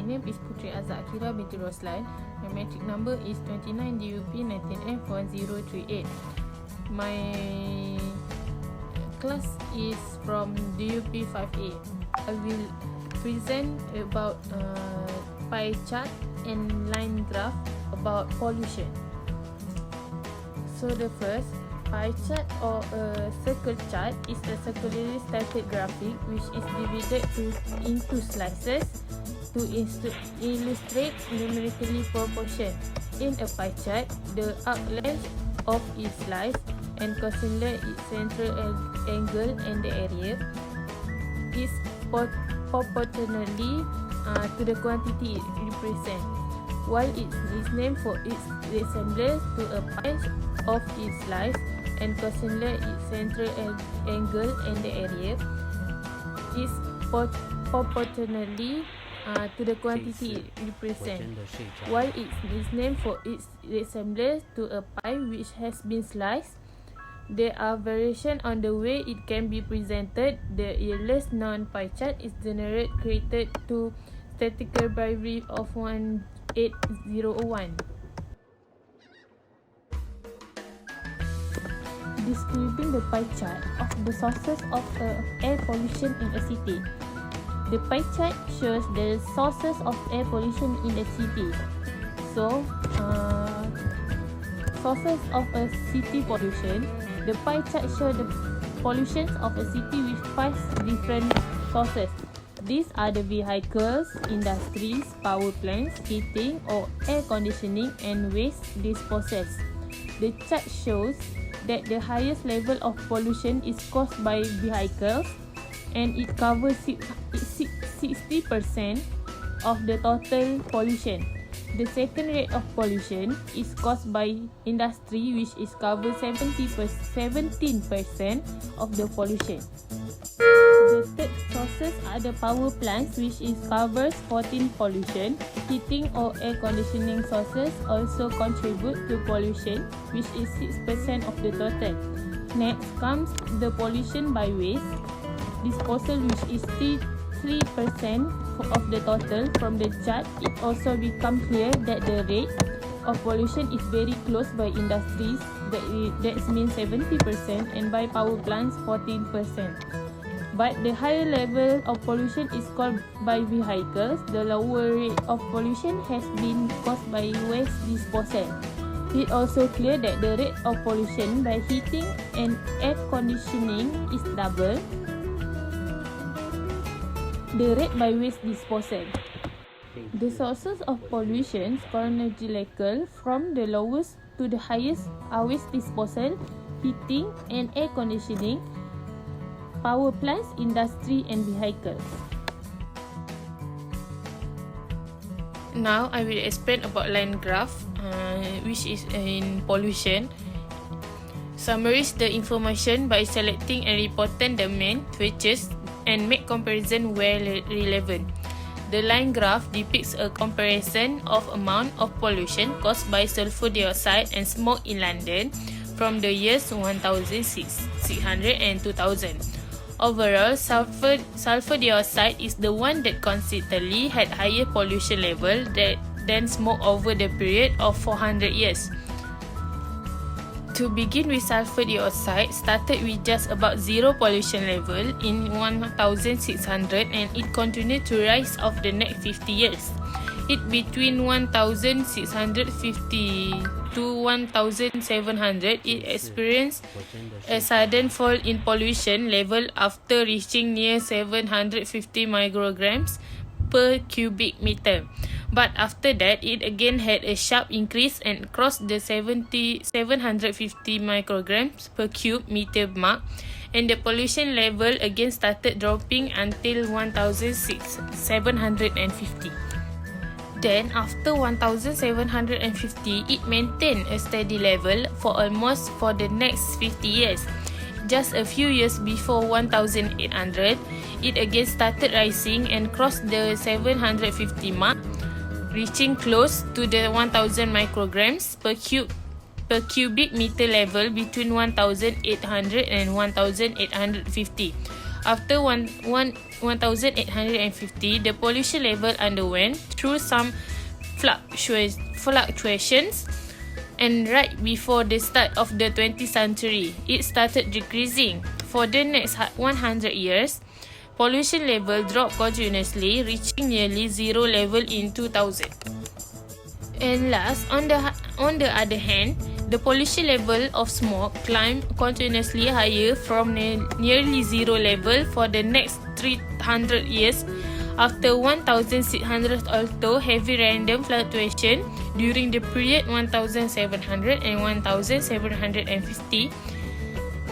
name is Putri Azhar Akira binti Roslan. My matric number is 29 DUP 19F1038. My class is from DUP 5A. I will present about pie chart and line graph about pollution. So the first pie chart or a circle chart is a circularly stated graphic which is divided into slices to illustrate numerically proportion. In a pie chart, the arc length of each slice and cosine its central angle and the area is proportionally to the quantity it represents, while it is named for its resemblance to a pie of each slice and cosine its central angle and the area is proportionally to the quantity it represents, while it is named for its resemblance to a pie which has been sliced. There are variations on the way it can be presented. The earliest known pie chart is generally created to statistical library of 1801. Describing the pie chart of the sources of air pollution in a city. The pie chart shows the sources of air pollution in a city. So, sources of a city pollution. The pie chart shows the pollutions of a city with 5 different sources. These are the vehicles, industries, power plants, heating or air conditioning, and waste disposal. The chart shows that the highest level of pollution is caused by vehicles, and it covers 60% of the total pollution. The second rate of pollution is caused by industry, which is covered 17% of the pollution. The third sources are the power plants, which is covers 14% pollution. Heating or air conditioning sources also contribute to pollution, which is 6% of the total. Next comes the pollution by waste disposal, which is 3% of the total. From the chart, it also becomes clear that the rate of pollution is very close by industries, that means 70%, and by power plants 14%. But the higher level of pollution is caused by vehicles. The lower rate of pollution has been caused by waste disposal. It also clear that the rate of pollution by heating and air conditioning is double the rate by waste disposal. The sources of pollution chronological from the lowest to the highest are waste disposal, heating and air conditioning, power plants, industry and vehicles. Now I will explain about line graph, which is in pollution. Summarize the information by selecting and reporting the main features and make comparison where relevant. The line graph depicts a comparison of amount of pollution caused by sulfur dioxide and smoke in London from the years 1600 and 2000. Overall, sulfur dioxide is the one that consistently had higher pollution level than smoke over the period of 400 years. To begin with, sulfur dioxide started with just about zero pollution level in 1600, and it continued to rise over the next 50 years. Between 1650 to 1700, it experienced a sudden fall in pollution level after reaching near 750 micrograms per cubic meter. But after that, it again had a sharp increase and crossed the 750 micrograms per cubic meter mark, and the pollution level again started dropping until 1750. Then, after 1750, it maintained a steady level for almost for the next 50 years. Just a few years before 1800, it again started rising and crossed the 750 mark, reaching close to the 1000 micrograms per cubic meter level between 1800 and 1850. After 1850, the pollution level underwent through some fluctuations, and right before the start of the 20th century, it started decreasing. For the next 100 years, pollution level dropped continuously, reaching nearly zero level in 2000. And last, on the other hand, the pollution level of smoke climbed continuously higher from nearly zero level for the next 300 years. After 1600, although heavy random fluctuation during the period 1700 and 1750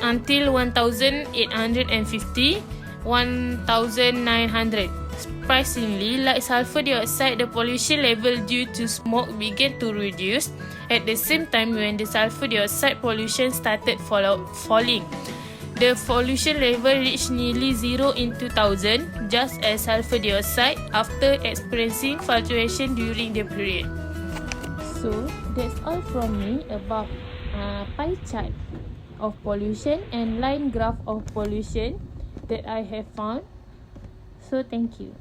until 1850, 1900. Surprisingly, like sulfur dioxide, the pollution level due to smoke began to reduce at the same time when the sulfur dioxide pollution started falling. The pollution level reached nearly zero in 2000, just as sulfur dioxide, after experiencing fluctuation during the period. So, that's all from me about pie chart of pollution and line graph of pollution that I have found. So, thank you.